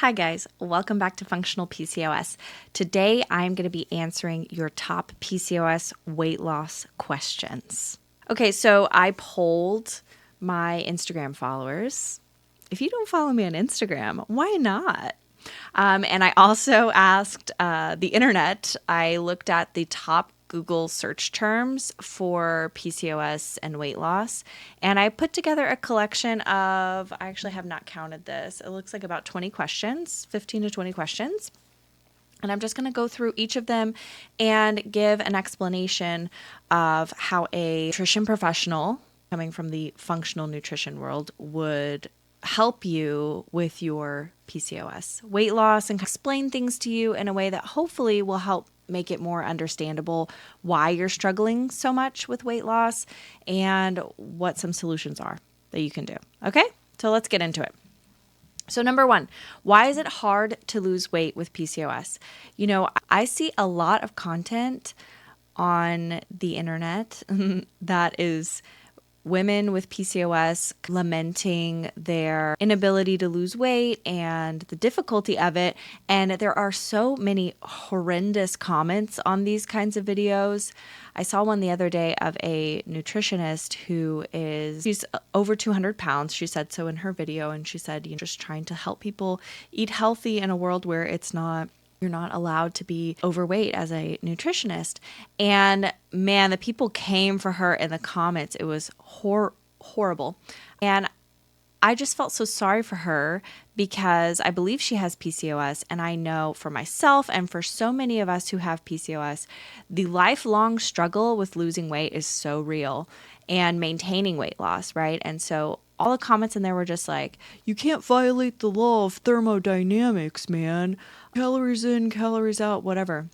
Hi guys, welcome back to Functional PCOS. Today I'm going to be answering your top PCOS weight loss questions. Okay, so I polled my Instagram followers. If you don't follow me on Instagram, why not? And I also asked the internet. I looked at the top Google search terms for PCOS and weight loss, and I put together a collection of, I actually have not counted this, it looks like about 20 questions, 15 to 20 questions. And I'm just going to go through each of them and give an explanation of how a nutrition professional coming from the functional nutrition world would help you with your PCOS weight loss and explain things to you in a way that hopefully will help make it more understandable why you're struggling so much with weight loss and what some solutions are that you can do. Okay, so let's get into it. So number one, why is it hard to lose weight with PCOS? You know, I see a lot of content on the internet that is women with PCOS lamenting their inability to lose weight and the difficulty of it. And there are so many horrendous comments on these kinds of videos. I saw one the other day of a nutritionist she's over 200 pounds. She said so in her video. And she said, just trying to help people eat healthy in a world where you're not allowed to be overweight as a nutritionist. And man, the people came for her in the comments. It was horrible. And I just felt so sorry for her because I believe she has PCOS. And I know for myself and for so many of us who have PCOS, the lifelong struggle with losing weight is so real and maintaining weight loss, right? And so all the comments in there were just like, you can't violate the law of thermodynamics, man. Calories in, calories out, whatever.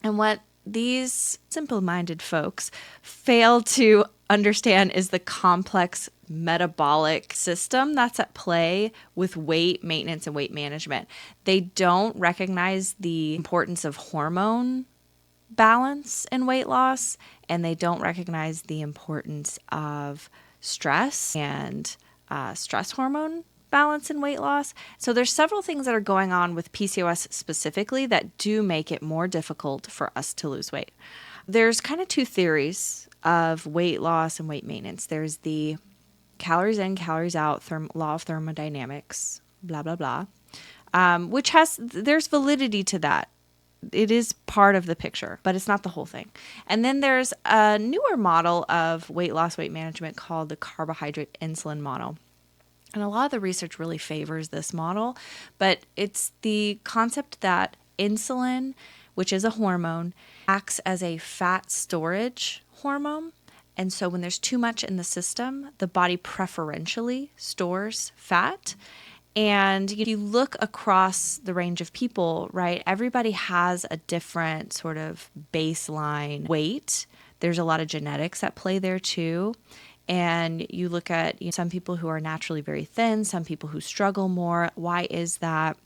And what these simple-minded folks fail to understand is the complex metabolic system that's at play with weight maintenance and weight management. They don't recognize the importance of hormone balance in weight loss, and they don't recognize the importance of stress and stress hormone balance in weight loss. So there's several things that are going on with PCOS specifically that do make it more difficult for us to lose weight. There's kind of two theories of weight loss and weight maintenance. There's the calories in, calories out law of thermodynamics, blah, blah, blah, which there's validity to that. It is part of the picture, but it's not the whole thing. And then there's a newer model of weight loss, weight management called the carbohydrate insulin model. And a lot of the research really favors this model, but it's the concept that insulin, which is a hormone, acts as a fat storage hormone. And so when there's too much in the system, the body preferentially stores fat. And if you look across the range of people, right, everybody has a different sort of baseline weight. There's a lot of genetics that play there too. And you look at some people who are naturally very thin, some people who struggle more. Why is that?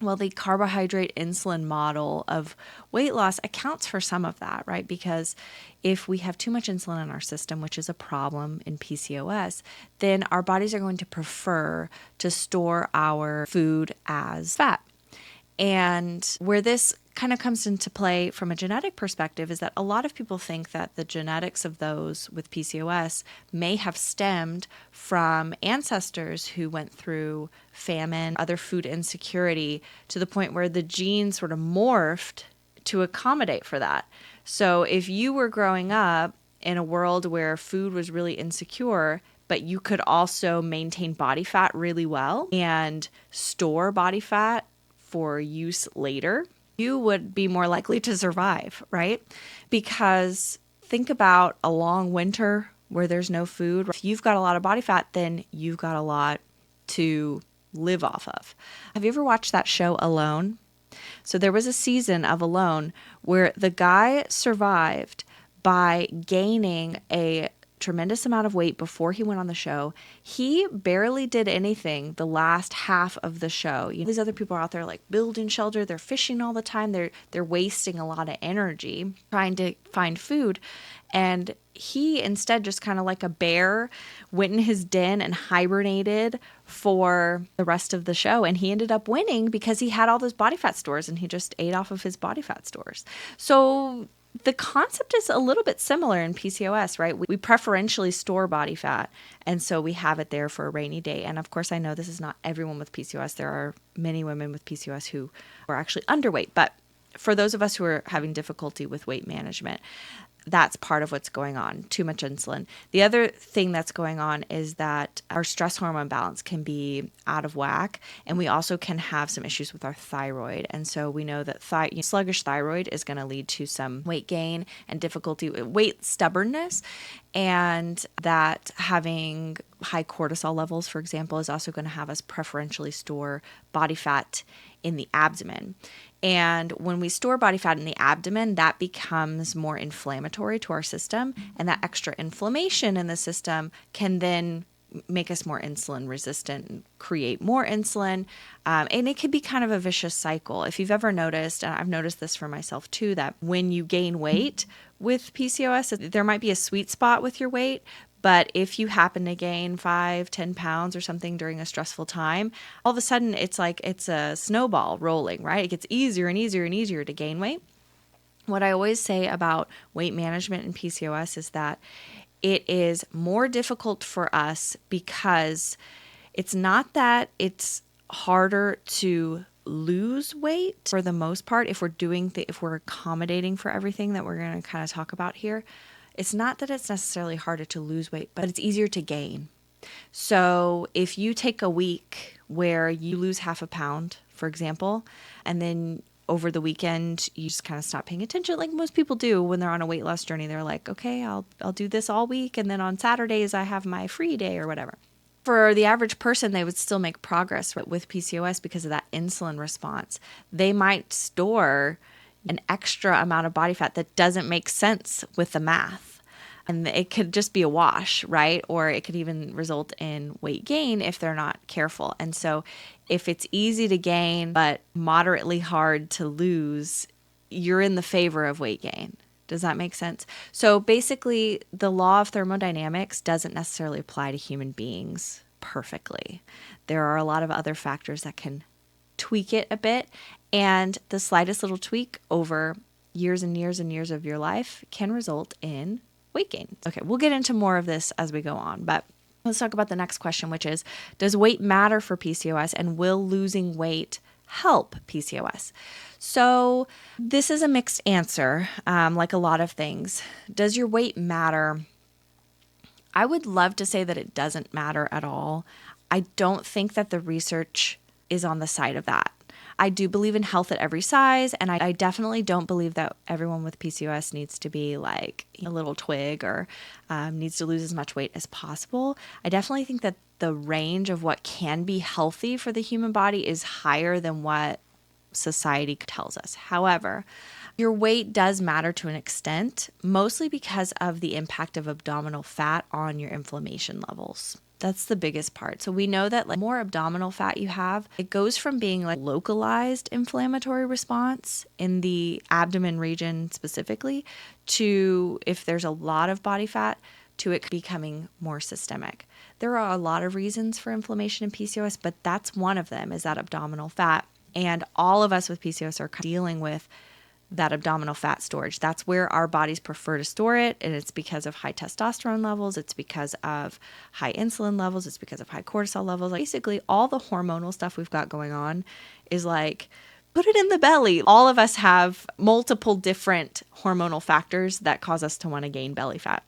Well, the carbohydrate insulin model of weight loss accounts for some of that, right? Because if we have too much insulin in our system, which is a problem in PCOS, then our bodies are going to prefer to store our food as fat. And where this kind of comes into play from a genetic perspective is that a lot of people think that the genetics of those with PCOS may have stemmed from ancestors who went through famine, other food insecurity, to the point where the genes sort of morphed to accommodate for that. So if you were growing up in a world where food was really insecure, but you could also maintain body fat really well and store body fat for use later, you would be more likely to survive, right? Because think about a long winter where there's no food. If you've got a lot of body fat, then you've got a lot to live off of. Have you ever watched that show Alone? So there was a season of Alone where the guy survived by gaining a tremendous amount of weight before he went on the show. He barely did anything the last half of the show. These other people are out there like building shelter, they're fishing all the time, they're wasting a lot of energy trying to find food. And he instead, just kind of like a bear, went in his den and hibernated for the rest of the show. And he ended up winning because he had all those body fat stores and he just ate off of his body fat stores. So the concept is a little bit similar in PCOS, right? We preferentially store body fat, and so we have it there for a rainy day. And of course, I know this is not everyone with PCOS. There are many women with PCOS who are actually underweight. But for those of us who are having difficulty with weight management, that's part of what's going on, too much insulin. The other thing that's going on is that our stress hormone balance can be out of whack, and we also can have some issues with our thyroid. And so we know that sluggish thyroid is going to lead to some weight gain and difficulty, weight stubbornness, and that having high cortisol levels, for example, is also going to have us preferentially store body fat in the abdomen. And when we store body fat in the abdomen, that becomes more inflammatory to our system. And that extra inflammation in the system can then make us more insulin resistant and create more insulin. And it could be kind of a vicious cycle. If you've ever noticed, and I've noticed this for myself too, that when you gain weight with PCOS, there might be a sweet spot with your weight. But if you happen to gain 5-10 pounds or something during a stressful time, all of a sudden it's like it's a snowball rolling, right? It gets easier and easier and easier to gain weight. What I always say about weight management in PCOS is that it is more difficult for us because it's not that it's harder to lose weight for the most part if we're accommodating for everything that we're going to kind of talk about here. It's not that it's necessarily harder to lose weight, but it's easier to gain. So if you take a week where you lose half a pound, for example, and then over the weekend you just kind of stop paying attention, like most people do when they're on a weight loss journey. They're like, okay, I'll do this all week, and then on Saturdays I have my free day or whatever. For the average person, they would still make progress with PCOS because of that insulin response. They might store an extra amount of body fat that doesn't make sense with the math. And it could just be a wash, right? Or it could even result in weight gain if they're not careful. And so if it's easy to gain but moderately hard to lose, you're in the favor of weight gain. Does that make sense? So basically, the law of thermodynamics doesn't necessarily apply to human beings perfectly. There are a lot of other factors that can tweak it a bit. And the slightest little tweak over years and years and years of your life can result in weight gain. Okay, we'll get into more of this as we go on, but let's talk about the next question, which is, does weight matter for PCOS, and will losing weight help PCOS? So this is a mixed answer, like a lot of things. Does your weight matter? I would love to say that it doesn't matter at all. I don't think that the research is on the side of that. I do believe in health at every size, and I definitely don't believe that everyone with PCOS needs to be like a little twig or needs to lose as much weight as possible. I definitely think that the range of what can be healthy for the human body is higher than what society tells us. However, your weight does matter to an extent, mostly because of the impact of abdominal fat on your inflammation levels. That's the biggest part. So we know that the more abdominal fat you have, it goes from being like localized inflammatory response in the abdomen region specifically to, if there's a lot of body fat, to it becoming more systemic. There are a lot of reasons for inflammation in PCOS, but that's one of them, is that abdominal fat. And all of us with PCOS are dealing with that abdominal fat storage. That's where our bodies prefer to store it. And it's because of high testosterone levels. It's because of high insulin levels. It's because of high cortisol levels. Like basically all the hormonal stuff we've got going on is like, put it in the belly. All of us have multiple different hormonal factors that cause us to want to gain belly fat.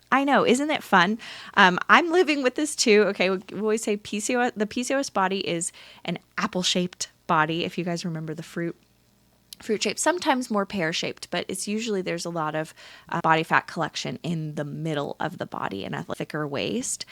I know, isn't it fun? I'm living with this too. Okay, we always say PCOS. The PCOS body is an apple-shaped body, if you guys remember the fruit shape, sometimes more pear-shaped, but it's usually there's a lot of body fat collection in the middle of the body and a thicker waist.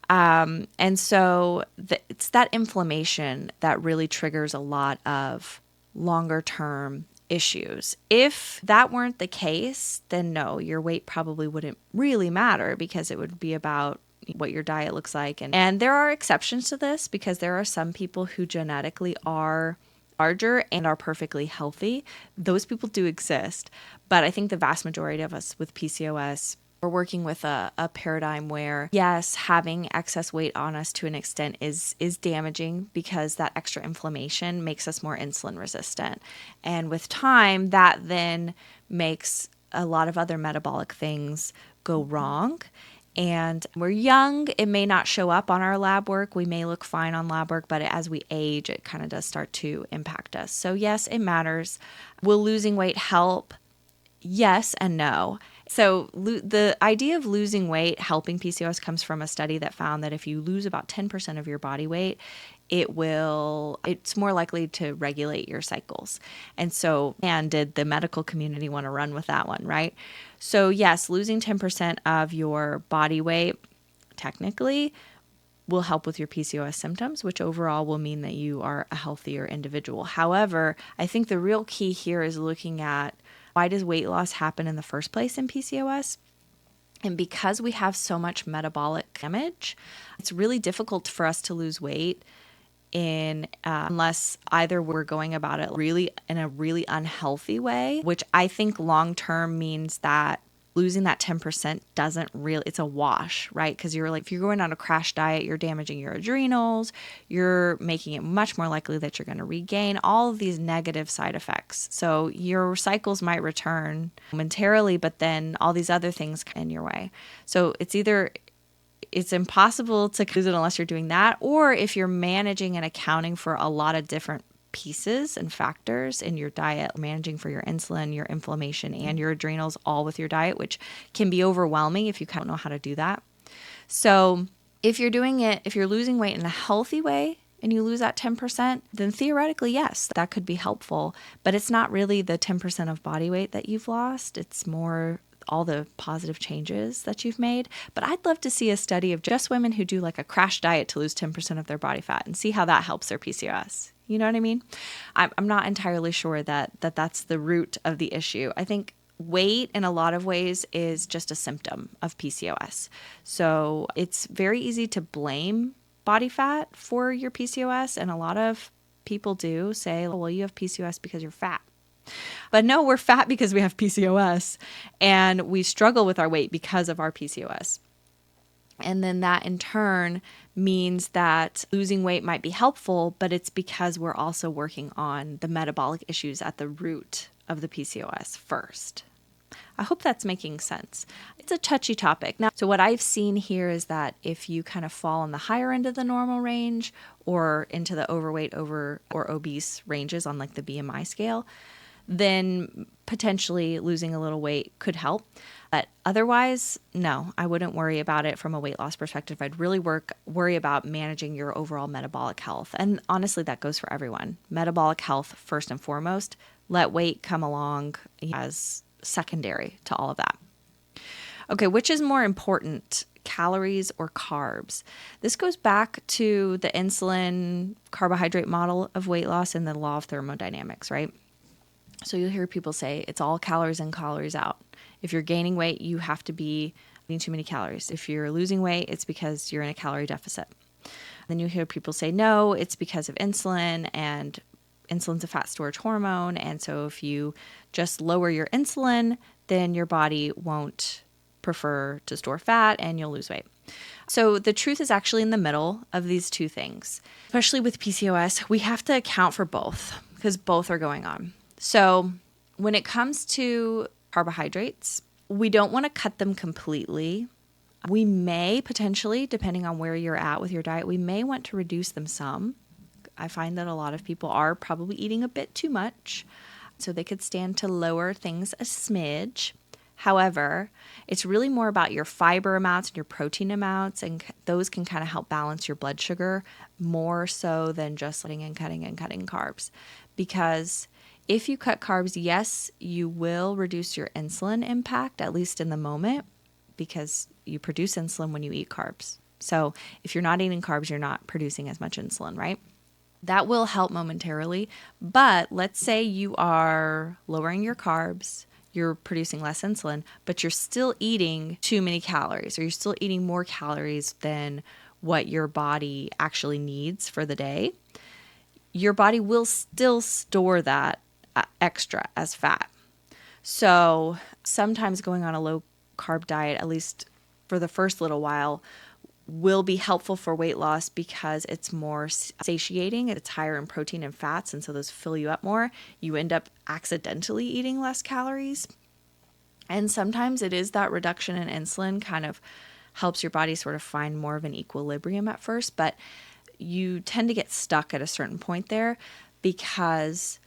And so it's that inflammation that really triggers a lot of longer-term issues. If that weren't the case, then no, your weight probably wouldn't really matter because it would be about what your diet looks like. And there are exceptions to this because there are some people who genetically are larger and are perfectly healthy. Those people do exist. But I think the vast majority of us with PCOS are working with a paradigm where, yes, having excess weight on us to an extent is damaging because that extra inflammation makes us more insulin resistant. And with time, that then makes a lot of other metabolic things go wrong. And we're young, it may not show up on our lab work. We may look fine on lab work, but as we age, it kind of does start to impact us. So yes, it matters. Will losing weight help? Yes and no. So the idea of losing weight helping PCOS comes from a study that found that if you lose about 10% of your body weight, it's more likely to regulate your cycles. And did the medical community want to run with that one, right? So yes, losing 10% of your body weight technically will help with your PCOS symptoms, which overall will mean that you are a healthier individual. However, I think the real key here is looking at why does weight loss happen in the first place in PCOS? And because we have so much metabolic damage, it's really difficult for us to lose weight unless either we're going about it really in a really unhealthy way, which I think long-term means that losing that 10% it's a wash, right? Because if you're going on a crash diet, you're damaging your adrenals, you're making it much more likely that you're going to regain all of these negative side effects. So your cycles might return momentarily, but then all these other things in your way. So it's impossible to lose it unless you're doing that, or if you're managing and accounting for a lot of different pieces and factors in your diet, managing for your insulin, your inflammation, and your adrenals all with your diet, which can be overwhelming if you kind of know how to do that. So if you're losing weight in a healthy way and you lose that 10%, then theoretically, yes, that could be helpful, but it's not really the 10% of body weight that you've lost. It's more all the positive changes that you've made. But I'd love to see a study of just women who do like a crash diet to lose 10% of their body fat and see how that helps their PCOS. You know what I mean? I'm not entirely sure that's the root of the issue. I think weight in a lot of ways is just a symptom of PCOS. So it's very easy to blame body fat for your PCOS. And a lot of people do say, well, you have PCOS because you're fat. But no, we're fat because we have PCOS, and we struggle with our weight because of our PCOS. And then that in turn means that losing weight might be helpful, but it's because we're also working on the metabolic issues at the root of the PCOS first. I hope that's making sense. It's a touchy topic. Now, so what I've seen here is that if you kind of fall on the higher end of the normal range or into the overweight, or obese ranges on like the BMI scale, then potentially losing a little weight could help. But otherwise, no, I wouldn't worry about it from a weight loss perspective. I'd really worry about managing your overall metabolic health. And honestly, that goes for everyone. Metabolic health first and foremost. Let weight come along as secondary to all of that. Okay, which is more important, calories or carbs? This goes back to the insulin carbohydrate model of weight loss and the law of thermodynamics, right? So you'll hear people say it's all calories in, calories out. If you're gaining weight, you have to be eating too many calories. If you're losing weight, it's because you're in a calorie deficit. Then you hear people say, no, it's because of insulin, and insulin's a fat storage hormone. And so if you just lower your insulin, then your body won't prefer to store fat and you'll lose weight. So the truth is actually in the middle of these two things. Especially with PCOS, we have to account for both because both are going on. So when it comes to carbohydrates, we don't want to cut them completely. We may potentially, depending on where you're at with your diet, we may want to reduce them some. I find that a lot of people are probably eating a bit too much, so they could stand to lower things a smidge. However, it's really more about your fiber amounts and your protein amounts, and those can kind of help balance your blood sugar more so than just letting and cutting carbs. Because if you cut carbs, yes, you will reduce your insulin impact, at least in the moment, because you produce insulin when you eat carbs. So if you're not eating carbs, you're not producing as much insulin, right? That will help momentarily. But let's say you are lowering your carbs, you're producing less insulin, but you're still eating too many calories, or you're still eating more calories than what your body actually needs for the day. Your body will still store that extra as fat. So sometimes going on a low carb diet, at least for the first little while, will be helpful for weight loss because it's more satiating. It's higher in protein and fats, and so those fill you up more. You end up accidentally eating less calories. And sometimes it is that reduction in insulin kind of helps your body sort of find more of an equilibrium at first, but you tend to get stuck at a certain point there because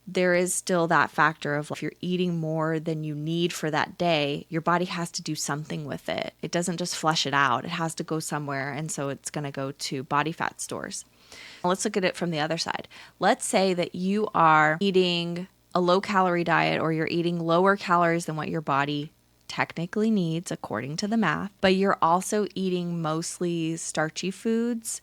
there is still that factor of if you're eating more than you need for that day, your body has to do something with it. It doesn't just flush it out. It has to go somewhere. And so it's going to go to body fat stores. Let's look at it from the other side. Let's say that you are eating a low calorie diet, or you're eating lower calories than what your body technically needs according to the math, but you're also eating mostly starchy foods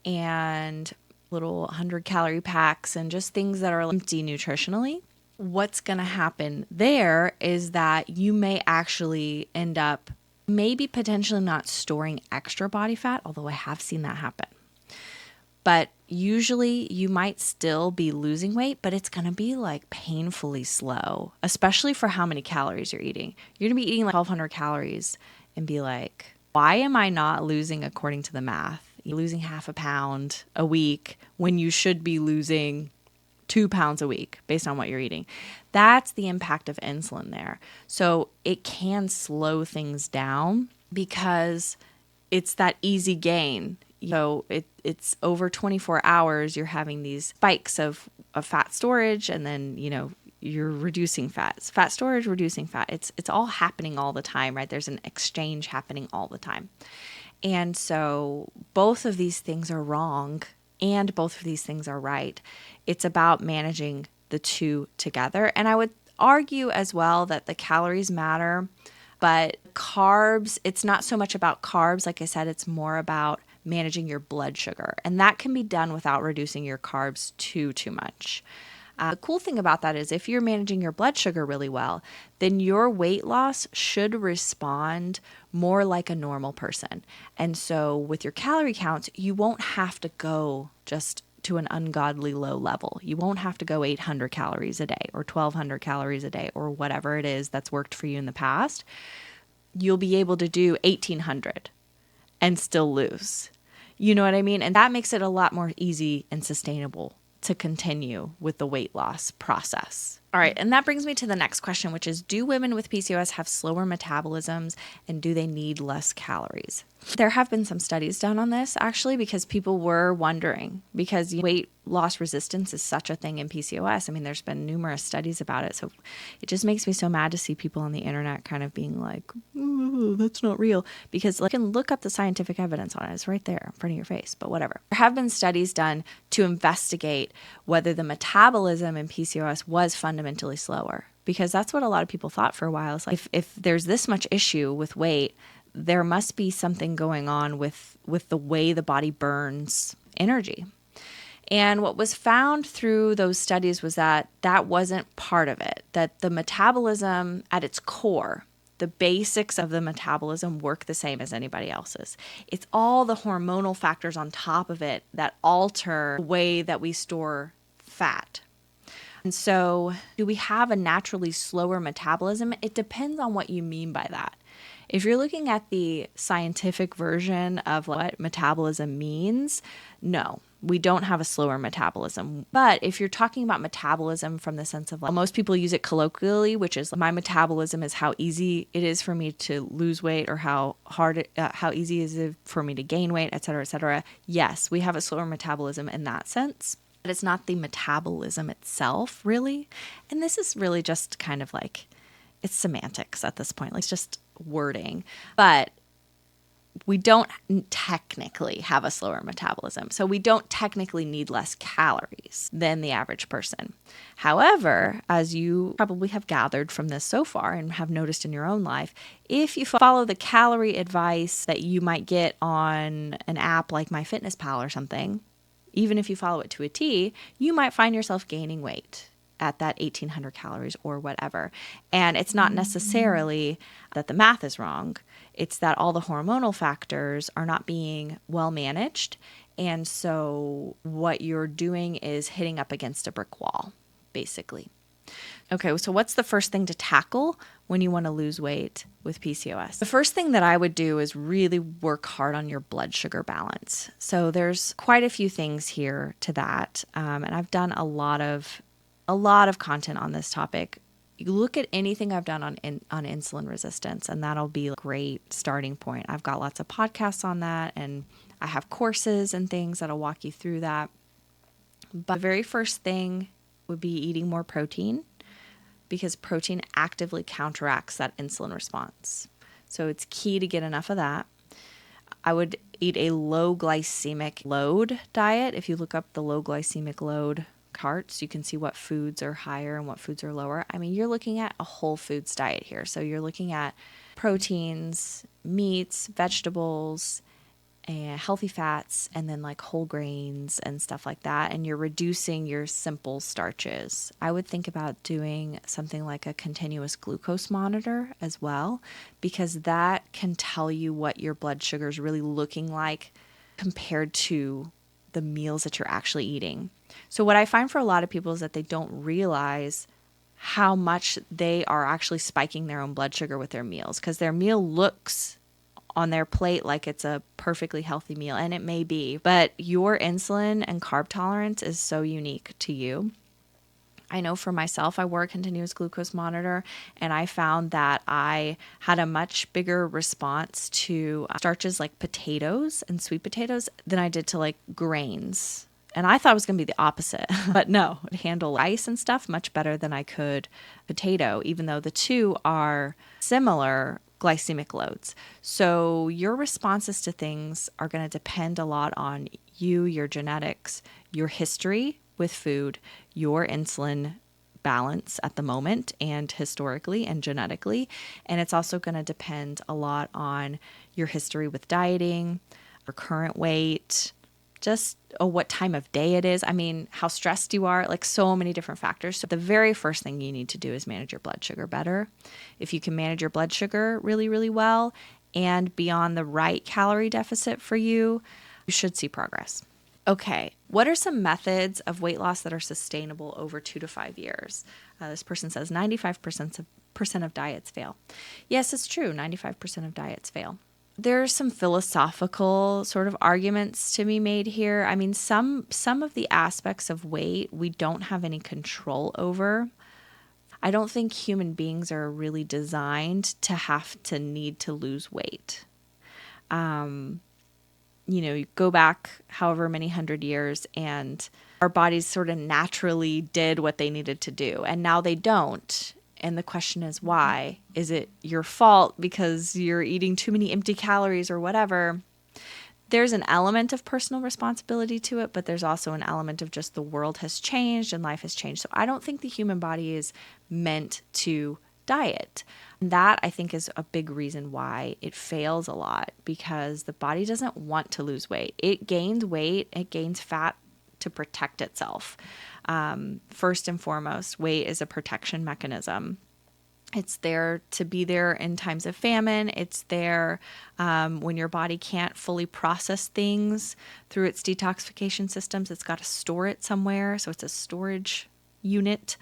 and little 100-calorie packs and just things that are empty nutritionally. What's going to happen there is that you may actually end up maybe potentially not storing extra body fat, although I have seen that happen. But usually you might still be losing weight, but it's going to be like painfully slow, especially for how many calories you're eating. You're going to be eating like 1,200 calories and be like, why am I not losing according to the math? You're losing half a pound a week when you should be losing 2 pounds a week based on what you're eating. That's the impact of insulin there. So it can slow things down because it's that easy gain. So it's over 24 hours, you're having these spikes of fat storage, and then, you're reducing fat. Fat storage, reducing fat. It's all happening all the time, right? There's an exchange happening all the time. And so both of these things are wrong and both of these things are right. It's about managing the two together. And I would argue as well that the calories matter, but carbs, it's not so much about carbs. Like I said, it's more about managing your blood sugar. And that can be done without reducing your carbs too much. The cool thing about that is if you're managing your blood sugar really well, then your weight loss should respond more like a normal person. And so with your calorie counts, you won't have to go just to an ungodly low level. You won't have to go 800 calories a day or 1,200 calories a day or whatever it is that's worked for you in the past. You'll be able to do 1,800 and still lose. You know what I mean? And that makes it a lot more easy and sustainable to continue with the weight loss process. All right, and that brings me to the next question, which is, do women with PCOS have slower metabolisms and do they need less calories? There have been some studies done on this actually because people were wondering, because weight loss resistance is such a thing in PCOS. I mean, there's been numerous studies about it. So it just makes me so mad to see people on the internet kind of being like, ooh, that's not real, because you can look up the scientific evidence on it. It's right there in front of your face, but whatever. There have been studies done to investigate whether the metabolism in PCOS was fundamentally slower, because that's what a lot of people thought for a while. It's like, if there's this much issue with weight, there must be something going on with the way the body burns energy. And what was found through those studies was that that wasn't part of it, that the metabolism at its core, the basics of the metabolism work the same as anybody else's. It's all the hormonal factors on top of it that alter the way that we store fat. And so, do we have a naturally slower metabolism? It depends on what you mean by that. If you're looking at the scientific version of what metabolism means, no, we don't have a slower metabolism. But if you're talking about metabolism from the sense of, most people use it colloquially, which is my metabolism is how easy it is for me to lose weight, or how easy is it for me to gain weight, et cetera, et cetera. Yes, we have a slower metabolism in that sense, but it's not the metabolism itself, really. And this is really just kind of like, it's semantics at this point. Like, it's just wording. But we don't technically have a slower metabolism. So we don't technically need less calories than the average person. However, as you probably have gathered from this so far and have noticed in your own life, if you follow the calorie advice that you might get on an app like MyFitnessPal or something, even if you follow it to a T, you might find yourself gaining weight at that 1800 calories or whatever. And it's not necessarily that the math is wrong. It's that all the hormonal factors are not being well managed. And so what you're doing is hitting up against a brick wall, basically. Okay, so what's the first thing to tackle when you want to lose weight with PCOS? The first thing that I would do is really work hard on your blood sugar balance. So there's quite a few things here to that, and I've done a lot of content on this topic. You look at anything I've done on insulin resistance, and that'll be a great starting point. I've got lots of podcasts on that, and I have courses and things that'll walk you through that. But the very first thing would be eating more protein, because protein actively counteracts that insulin response. So it's key to get enough of that. I would eat a low glycemic load diet. If you look up the low glycemic load charts, you can see what foods are higher and what foods are lower. I mean, you're looking at a whole foods diet here. So you're looking at proteins, meats, vegetables, and healthy fats, and then like whole grains and stuff like that. And you're reducing your simple starches. I would think about doing something like a continuous glucose monitor as well, because that can tell you what your blood sugar is really looking like compared to the meals that you're actually eating. So what I find for a lot of people is that they don't realize how much they are actually spiking their own blood sugar with their meals, because their meal looks on their plate like it's a perfectly healthy meal, and it may be, but your insulin and carb tolerance is so unique to you. I know for myself, I wore a continuous glucose monitor, and I found that I had a much bigger response to starches like potatoes and sweet potatoes than I did to like grains. And I thought it was going to be the opposite, but no, it handled rice and stuff much better than I could potato, even though the two are similar glycemic loads. So your responses to things are going to depend a lot on you, your genetics, your history with food, your insulin balance at the moment and historically and genetically. And it's also going to depend a lot on your history with dieting, your current weight, just what time of day it is. I mean, how stressed you are, like so many different factors. So the very first thing you need to do is manage your blood sugar better. If you can manage your blood sugar really, really well and be on the right calorie deficit for you, you should see progress. Okay, what are some methods of weight loss that are sustainable over 2 to 5 years? This person says 95% of diets fail. Yes, it's true. 95% of diets fail. There's some philosophical sort of arguments to be made here. I mean, some of the aspects of weight we don't have any control over. I don't think human beings are really designed to have to need to lose weight. You go back however many 100 years and our bodies sort of naturally did what they needed to do, and now they don't. And the question is why? Is it your fault because you're eating too many empty calories or whatever? There's an element of personal responsibility to it, but there's also an element of just the world has changed and life has changed. So I don't think the human body is meant to diet. And that, I think, is a big reason why it fails a lot, because the body doesn't want to lose weight. It gains weight, it gains fat to protect itself. First and foremost, weight is a protection mechanism. It's there to be there in times of famine. It's there when your body can't fully process things through its detoxification systems. It's got to store it somewhere. So it's a storage unit.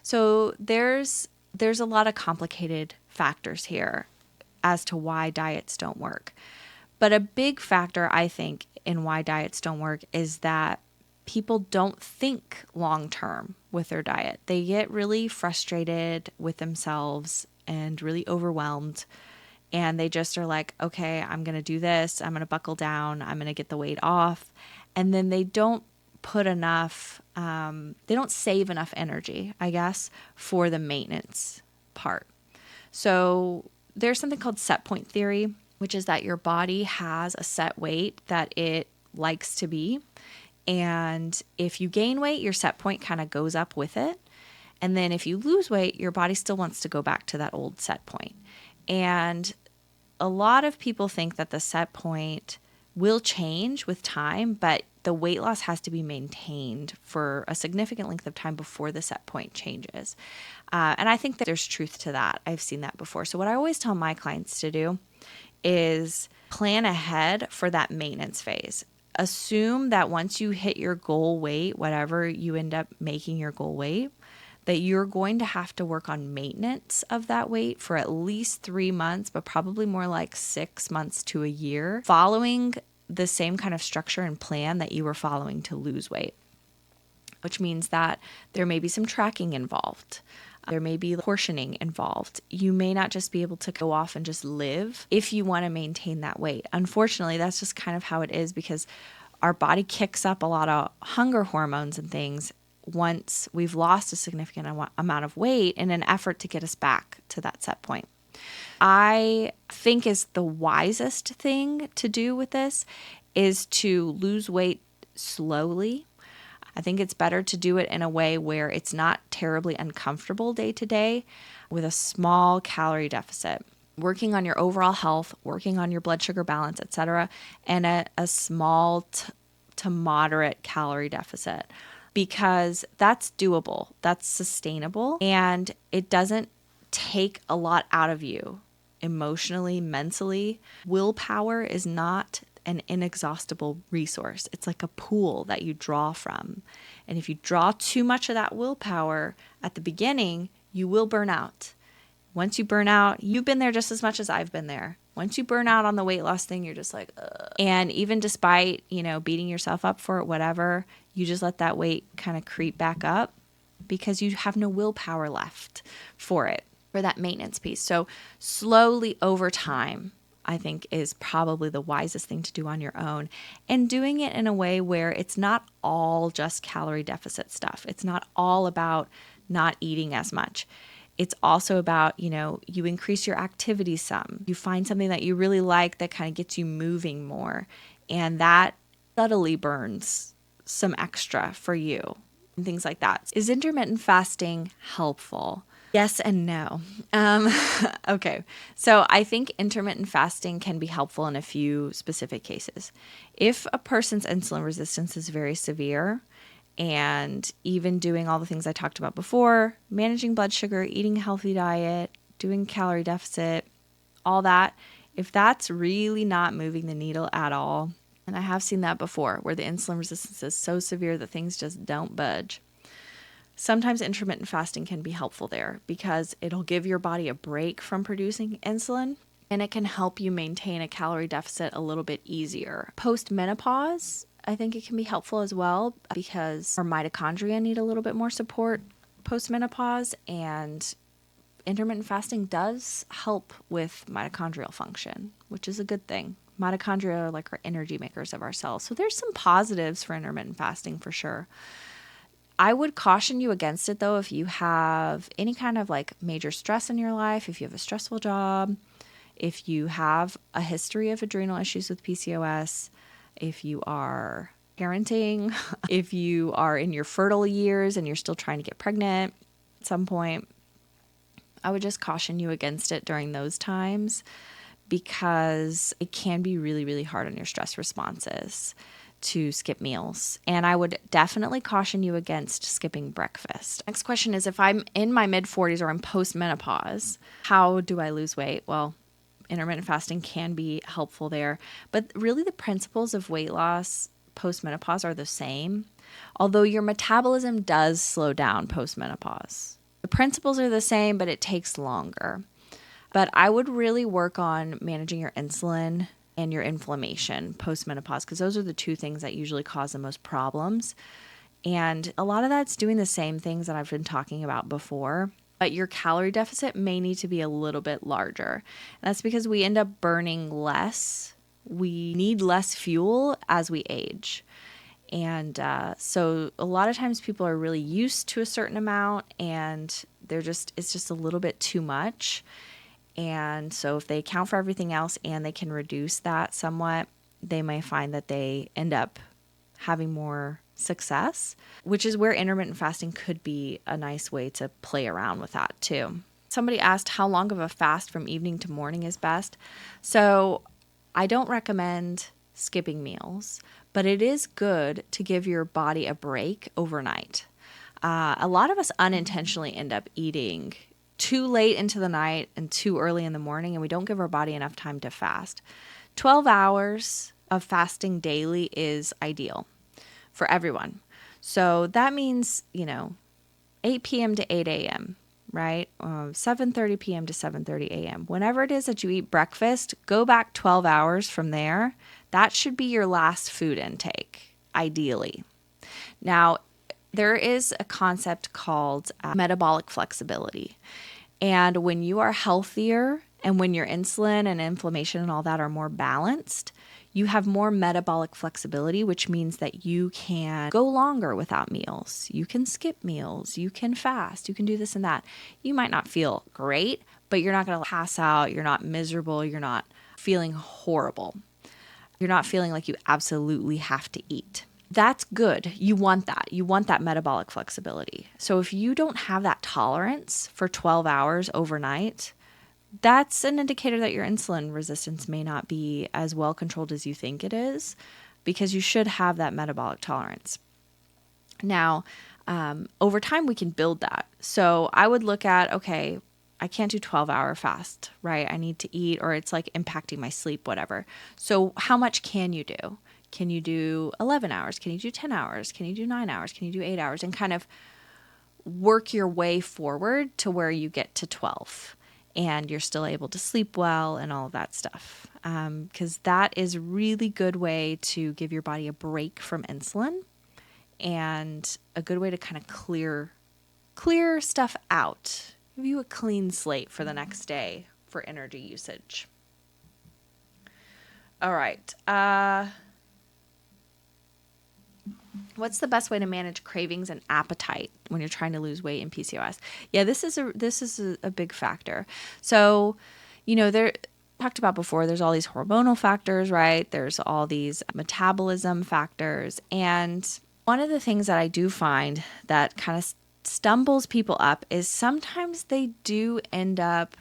So there's a lot of complicated factors here as to why diets don't work. But a big factor, I think, in why diets don't work is that people don't think long-term with their diet. They get really frustrated with themselves and really overwhelmed. And they just are like, okay, I'm going to do this. I'm going to buckle down. I'm going to get the weight off. And then they don't put enough, they don't save enough energy, I guess, for the maintenance part. So there's something called set point theory, which is that your body has a set weight that it likes to be. And if you gain weight, your set point kind of goes up with it. And then if you lose weight, your body still wants to go back to that old set point. And a lot of people think that the set point will change with time, but the weight loss has to be maintained for a significant length of time before the set point changes. And I think that there's truth to that. I've seen that before. So what I always tell my clients to do is plan ahead for that maintenance phase. Assume that once you hit your goal weight, whatever you end up making your goal weight, that you're going to have to work on maintenance of that weight for at least 3 months, but probably more like 6 months to a year, following the same kind of structure and plan that you were following to lose weight, which means that there may be some tracking involved. There may be portioning involved. You may not just be able to go off and just live if you want to maintain that weight. Unfortunately, that's just kind of how it is because our body kicks up a lot of hunger hormones and things once we've lost a significant amount of weight in an effort to get us back to that set point. I think is the wisest thing to do with this is to lose weight slowly. I think it's better to do it in a way where it's not terribly uncomfortable day to day with a small calorie deficit, working on your overall health, working on your blood sugar balance, etc., and a small to moderate calorie deficit, because that's doable, that's sustainable, and it doesn't take a lot out of you emotionally, mentally. Willpower is not an inexhaustible resource. It's like a pool that you draw from. And if you draw too much of that willpower at the beginning, you will burn out. Once you burn out, you've been there just as much as I've been there. Once you burn out on the weight loss thing, you're just like, ugh. And even despite, beating yourself up for it, whatever, you just let that weight kind of creep back up because you have no willpower left for it, for that maintenance piece. So slowly over time, I think is probably the wisest thing to do on your own, and doing it in a way where it's not all just calorie deficit stuff. It's not all about not eating as much. It's also about, you increase your activity some. You find something that you really like that kind of gets you moving more, and that subtly burns some extra for you and things like that. Is intermittent fasting helpful? Yes and no. Okay, so I think intermittent fasting can be helpful in a few specific cases. If a person's insulin resistance is very severe, and even doing all the things I talked about before, managing blood sugar, eating a healthy diet, doing calorie deficit, all that, if that's really not moving the needle at all, and I have seen that before, where the insulin resistance is so severe that things just don't budge, sometimes intermittent fasting can be helpful there because it'll give your body a break from producing insulin, and it can help you maintain a calorie deficit a little bit easier. Post-menopause, I think it can be helpful as well because our mitochondria need a little bit more support post-menopause, and intermittent fasting does help with mitochondrial function, which is a good thing. Mitochondria are like our energy makers of our cells. So there's some positives for intermittent fasting for sure. I would caution you against it though if you have any kind of like major stress in your life, if you have a stressful job, if you have a history of adrenal issues with PCOS, if you are parenting, if you are in your fertile years and you're still trying to get pregnant at some point, I would just caution you against it during those times because it can be really, really hard on your stress responses to skip meals. And I would definitely caution you against skipping breakfast. Next question is, if I'm in my mid-40s or I'm post-menopause, how do I lose weight? Well, intermittent fasting can be helpful there. But really the principles of weight loss post-menopause are the same, although your metabolism does slow down post-menopause. The principles are the same, but it takes longer. But I would really work on managing your insulin and your inflammation post-menopause because those are the two things that usually cause the most problems. And a lot of that's doing the same things that I've been talking about before. But your calorie deficit may need to be a little bit larger. And that's because we end up burning less. We need less fuel as we age. And so a lot of times people are really used to a certain amount and it's just a little bit too much. And so if they account for everything else and they can reduce that somewhat, they may find that they end up having more success, which is where intermittent fasting could be a nice way to play around with that too. Somebody asked how long of a fast from evening to morning is best. So I don't recommend skipping meals, but it is good to give your body a break overnight. A lot of us unintentionally end up eating too late into the night and too early in the morning, and we don't give our body enough time to fast. 12 hours of fasting daily is ideal for everyone. So that means, 8 p.m. to 8 a.m., right? 7:30 p.m. to 7:30 a.m. Whenever it is that you eat breakfast, go back 12 hours from there. That should be your last food intake, ideally. Now, there is a concept called metabolic flexibility. And when you are healthier and when your insulin and inflammation and all that are more balanced, you have more metabolic flexibility, which means that you can go longer without meals. You can skip meals. You can fast. You can do this and that. You might not feel great, but you're not going to pass out. You're not miserable. You're not feeling horrible. You're not feeling like you absolutely have to eat. That's good. You want that. You want that metabolic flexibility. So if you don't have that tolerance for 12 hours overnight, that's an indicator that your insulin resistance may not be as well controlled as you think it is, because you should have that metabolic tolerance. Now, over time, we can build that. So I would look at, okay, I can't do 12-hour fast, right? I need to eat, or it's like impacting my sleep, whatever. So how much can you do? Can you do 11 hours? Can you do 10 hours? Can you do 9 hours? Can you do 8 hours? And kind of work your way forward to where you get to 12 and you're still able to sleep well and all of that stuff. Because that is a really good way to give your body a break from insulin and a good way to kind of clear stuff out. Give you a clean slate for the next day for energy usage. All right. What's the best way to manage cravings and appetite when you're trying to lose weight in PCOS? Yeah, this is a big factor. So, there talked about before, there's all these hormonal factors, right? There's all these metabolism factors. And one of the things that I do find that kind of stumbles people up is sometimes they do end up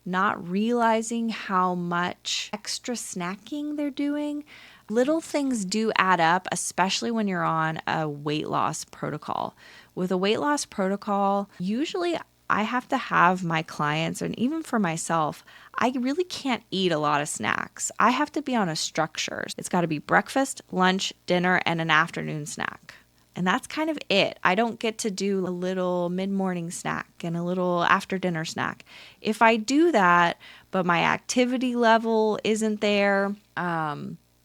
not realizing how much extra snacking they're doing. Little things do add up, especially when you're on a weight loss protocol. With a weight loss protocol, usually I have to have my clients, and even for myself, I really can't eat a lot of snacks. I have to be on a structure. It's got to be breakfast, lunch, dinner, and an afternoon snack. And that's kind of it. I don't get to do a little mid-morning snack and a little after-dinner snack. If I do that, but my activity level isn't there,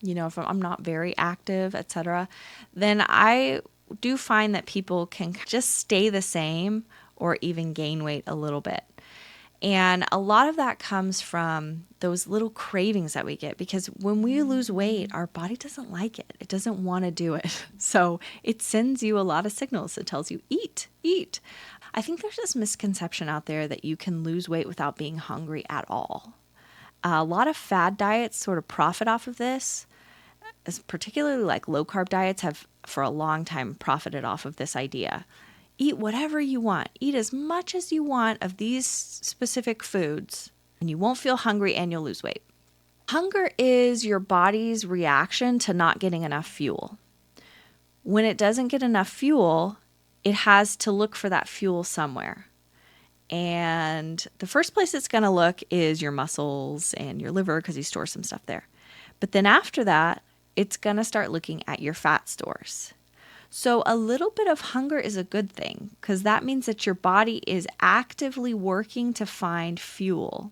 if I'm not very active, etc., then I do find that people can just stay the same or even gain weight a little bit. And a lot of that comes from those little cravings that we get, because when we lose weight, our body doesn't like it. It doesn't want to do it. So it sends you a lot of signals. It tells you, eat, eat. I think there's this misconception out there that you can lose weight without being hungry at all. A lot of fad diets sort of profit off of this, particularly like low carb diets have for a long time profited off of this idea. Eat whatever you want. Eat as much as you want of these specific foods, and you won't feel hungry and you'll lose weight. Hunger is your body's reaction to not getting enough fuel. When it doesn't get enough fuel, it has to look for that fuel somewhere. And the first place it's going to look is your muscles and your liver, because you store some stuff there. But then after that, it's going to start looking at your fat stores. So a little bit of hunger is a good thing, because that means that your body is actively working to find fuel.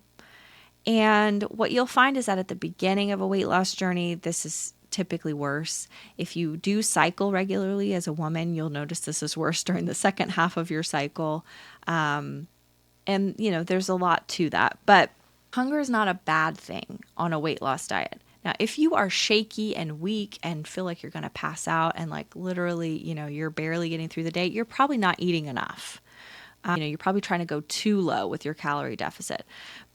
And what you'll find is that at the beginning of a weight loss journey, this is typically worse. If you do cycle regularly as a woman, you'll notice this is worse during the second half of your cycle. And there's a lot to that. But hunger is not a bad thing on a weight loss diet. Now, if you are shaky and weak and feel like you're going to pass out and like literally, you're barely getting through the day, you're probably not eating enough. You're probably trying to go too low with your calorie deficit.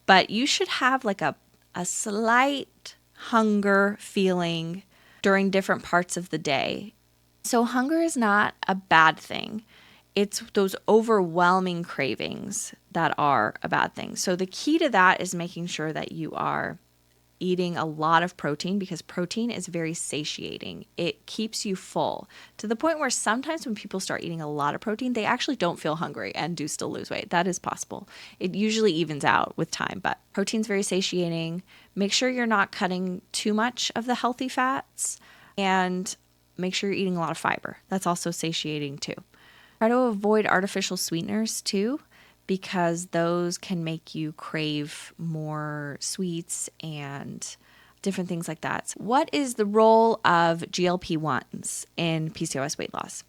But you should have like a slight hunger feeling during different parts of the day. So hunger is not a bad thing. It's those overwhelming cravings that are a bad thing. So the key to that is making sure that you are eating a lot of protein because protein is very satiating. It keeps you full to the point where sometimes when people start eating a lot of protein, they actually don't feel hungry and do still lose weight. That is possible. It usually evens out with time, but protein's very satiating. Make sure you're not cutting too much of the healthy fats, and make sure you're eating a lot of fiber. That's also satiating too. Try to avoid artificial sweeteners too, because those can make you crave more sweets and different things like that. What is the role of GLP-1s in PCOS weight loss?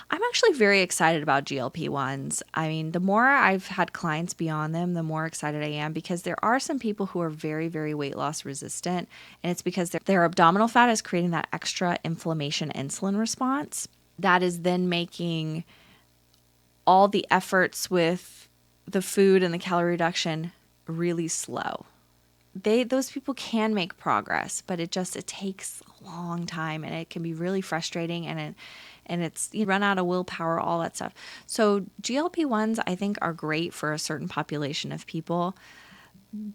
I'm actually very excited about GLP-1s. I mean, the more I've had clients be on them, the more excited I am, because there are some people who are very, very weight loss resistant, and it's because their abdominal fat is creating that extra inflammation insulin response that is then making all the efforts with the food and the calorie reduction really slow. Those people can make progress, but it takes a long time, and it can be really frustrating, and it's you run out of willpower, all that stuff. So GLP-1s I think are great for a certain population of people.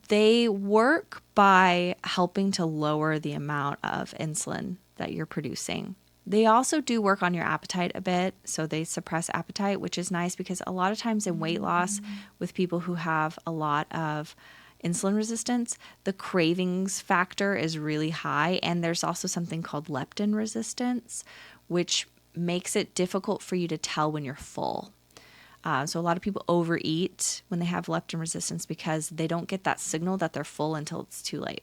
They work by helping to lower the amount of insulin that you're producing. They also do work on your appetite a bit, so they suppress appetite, which is nice because a lot of times in weight loss with people who have a lot of insulin resistance, the cravings factor is really high, and there's also something called leptin resistance, which makes it difficult for you to tell when you're full. So a lot of people overeat when they have leptin resistance because they don't get that signal that they're full until it's too late.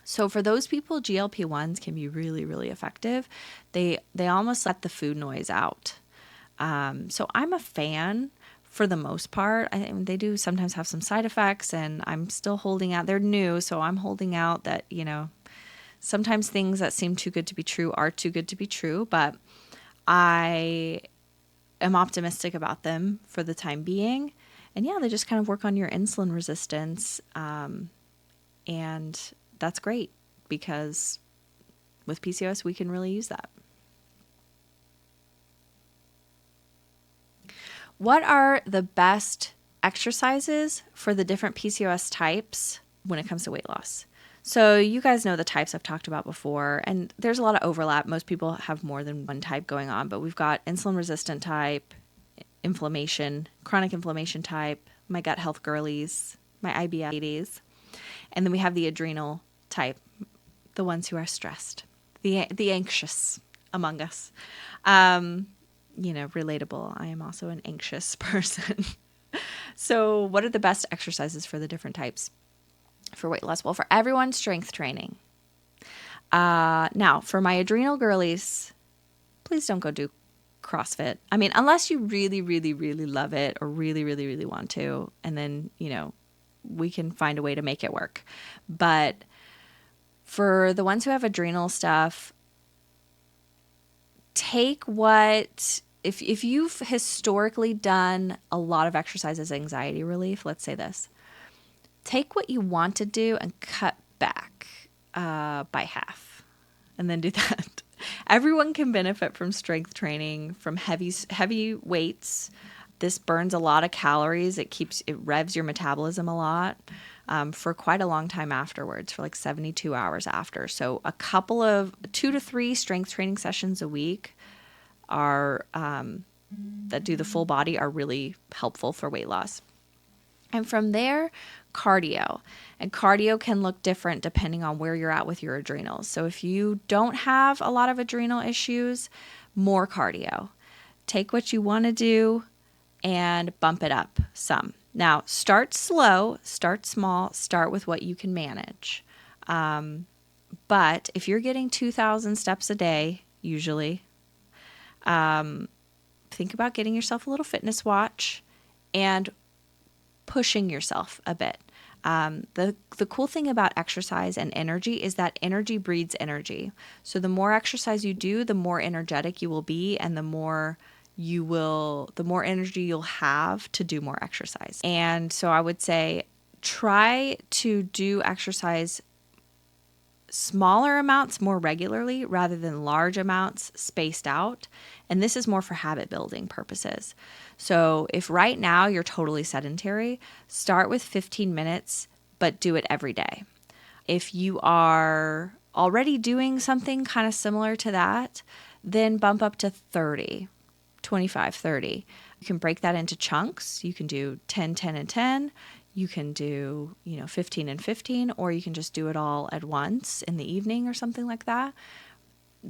So for those people, GLP-1s can be really, really effective. They almost let the food noise out. So I'm a fan for the most part. They do sometimes have some side effects, and I'm still holding out. They're new, so I'm holding out that, sometimes things that seem too good to be true are too good to be true, but I am optimistic about them for the time being. And yeah, they just kind of work on your insulin resistance, and that's great because with PCOS, we can really use that. What are the best exercises for the different PCOS types when it comes to weight loss? So you guys know the types I've talked about before, and there's a lot of overlap. Most people have more than one type going on, but we've got insulin resistant type, inflammation, chronic inflammation type, my gut health girlies, my IBS, and then we have the adrenal type, the ones who are stressed, the anxious among us. Relatable. I am also an anxious person. So what are the best exercises for the different types for weight loss? Well, for everyone, strength training. Now, for my adrenal girlies, please don't go do CrossFit. I mean, unless you really, really, really love it or really, really, really want to, and then, we can find a way to make it work. But for the ones who have adrenal stuff, take if you've historically done a lot of exercise as anxiety relief, let's say this, take what you want to do and cut back by half, and then do that. Everyone can benefit from strength training, from heavy weights. This burns a lot of calories. It revs your metabolism a lot for quite a long time afterwards, for like 72 hours after. So a couple of 2 to 3 strength training sessions a week are that do the full body are really helpful for weight loss. And from there, cardio. And cardio can look different depending on where you're at with your adrenals. So if you don't have a lot of adrenal issues, more cardio. Take what you want to do and bump it up some. Now, start slow, start small, start with what you can manage. But if you're getting 2,000 steps a day, usually, think about getting yourself a little fitness watch and pushing yourself a bit. The cool thing about exercise and energy is that energy breeds energy. So the more exercise you do, the more energetic you will be, and the more energy you'll have to do more exercise. And so I would say try to do exercise smaller amounts more regularly rather than large amounts spaced out. And this is more for habit building purposes. So if right now you're totally sedentary, start with 15 minutes, but do it every day. If you are already doing something kind of similar to that, then bump up to 30, 25, 30. You can break that into chunks. You can do 10, 10, and 10. You can do, 15 and 15, or you can just do it all at once in the evening or something like that.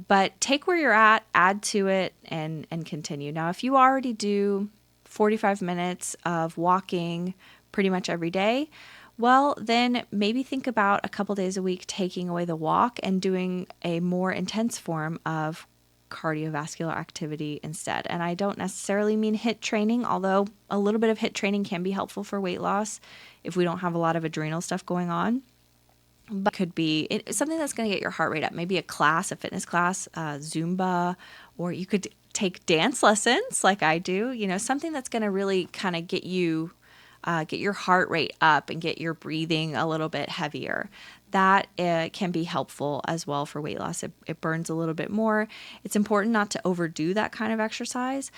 But take where you're at, add to it, and continue. Now, if you already do 45 minutes of walking pretty much every day, well, then maybe think about a couple days a week taking away the walk and doing a more intense form of cardiovascular activity instead. And I don't necessarily mean HIIT training, although a little bit of HIIT training can be helpful for weight loss if we don't have a lot of adrenal stuff going on. But it could be something that's going to get your heart rate up, maybe a fitness class, Zumba, or you could take dance lessons like I do, something that's going to really kind of get your heart rate up and get your breathing a little bit heavier. That can be helpful as well for weight loss. It burns a little bit more. It's important not to overdo that kind of exercise,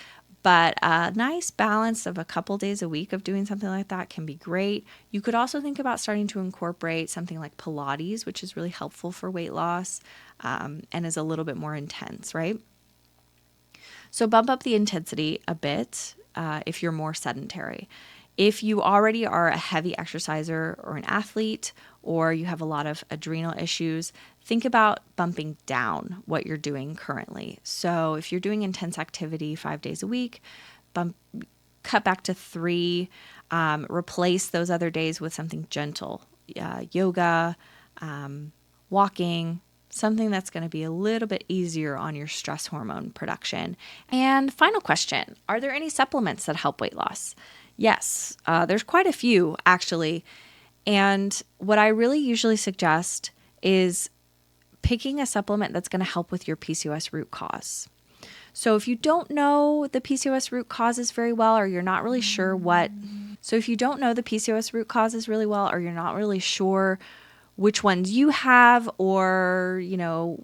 but a nice balance of a couple days a week of doing something like that can be great. You could also think about starting to incorporate something like Pilates, which is really helpful for weight loss and is a little bit more intense, right? So bump up the intensity a bit if you're more sedentary. If you already are a heavy exerciser or an athlete, or you have a lot of adrenal issues, think about bumping down what you're doing currently. So if you're doing intense activity 5 days a week, cut back to 3, replace those other days with something gentle, yoga, walking, something that's going to be a little bit easier on your stress hormone production. And final question, are there any supplements that help weight loss? Yes, there's quite a few actually. And what I really usually suggest is picking a supplement that's going to help with your PCOS root cause. So if you don't know the PCOS root causes very well, or you're not really sure which ones you have, or,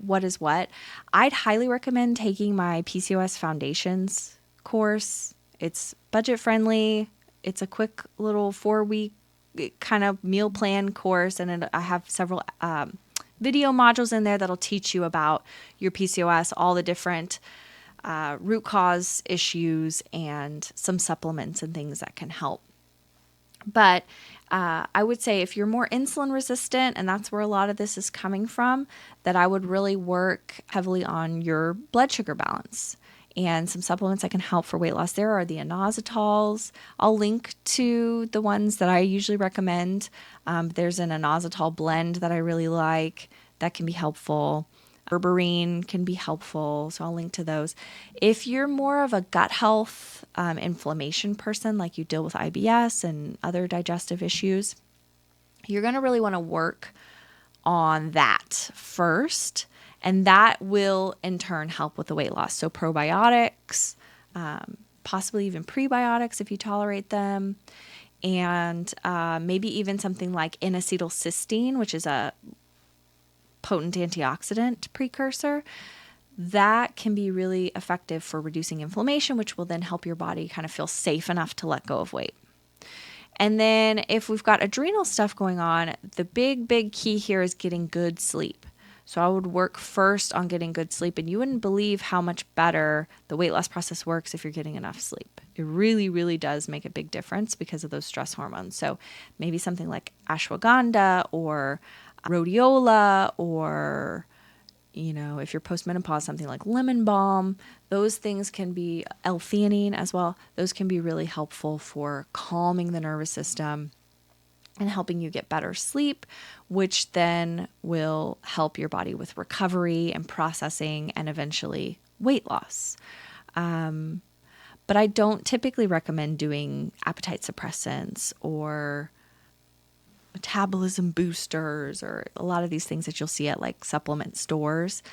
what is what, I'd highly recommend taking my PCOS Foundations course. It's budget friendly. It's a quick little 4-week kind of meal plan course, and I have several video modules in there that'll teach you about your PCOS, all the different root cause issues, and some supplements and things that can help. But I would say if you're more insulin resistant, and that's where a lot of this is coming from, that I would really work heavily on your blood sugar balance. And some supplements that can help for weight loss there are the inositols. I'll link to the ones that I usually recommend. There's an inositol blend that I really like that can be helpful. Berberine can be helpful, so I'll link to those. If you're more of a gut health inflammation person, like you deal with IBS and other digestive issues, you're going to really want to work on that first. And that will, in turn, help with the weight loss. So probiotics, possibly even prebiotics if you tolerate them, and maybe even something like N-acetylcysteine, which is a potent antioxidant precursor. That can be really effective for reducing inflammation, which will then help your body kind of feel safe enough to let go of weight. And then if we've got adrenal stuff going on, the big key here is getting good sleep. So I would work first on getting good sleep, and you wouldn't believe how much better the weight loss process works if you're getting enough sleep. It really, really does make a big difference because of those stress hormones. So maybe something like ashwagandha or rhodiola, or, if you're postmenopause, something like lemon balm. Those things can be L-theanine as well. Those can be really helpful for calming the nervous system and helping you get better sleep, which then will help your body with recovery and processing and eventually weight loss. But I don't typically recommend doing appetite suppressants or metabolism boosters or a lot of these things that you'll see at like supplement stores.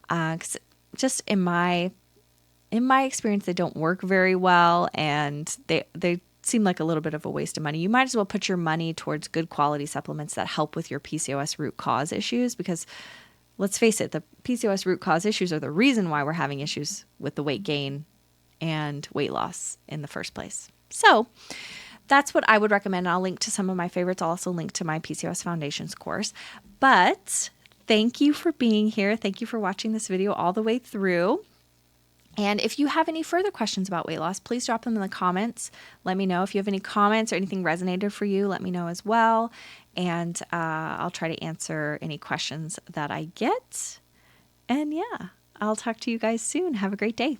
'Cause just in my experience, they don't work very well, and they seem like a little bit of a waste of money. You might as well put your money towards good quality supplements that help with your PCOS root cause issues, because let's face it, the PCOS root cause issues are the reason why we're having issues with the weight gain and weight loss in the first place. So that's what I would recommend. I'll link to some of my favorites. I'll also link to my PCOS Foundations course. But thank you for being here. Thank you for watching this video all the way through. And if you have any further questions about weight loss, please drop them in the comments. Let me know if you have any comments or anything resonated for you. Let me know as well. And I'll try to answer any questions that I get. And yeah, I'll talk to you guys soon. Have a great day.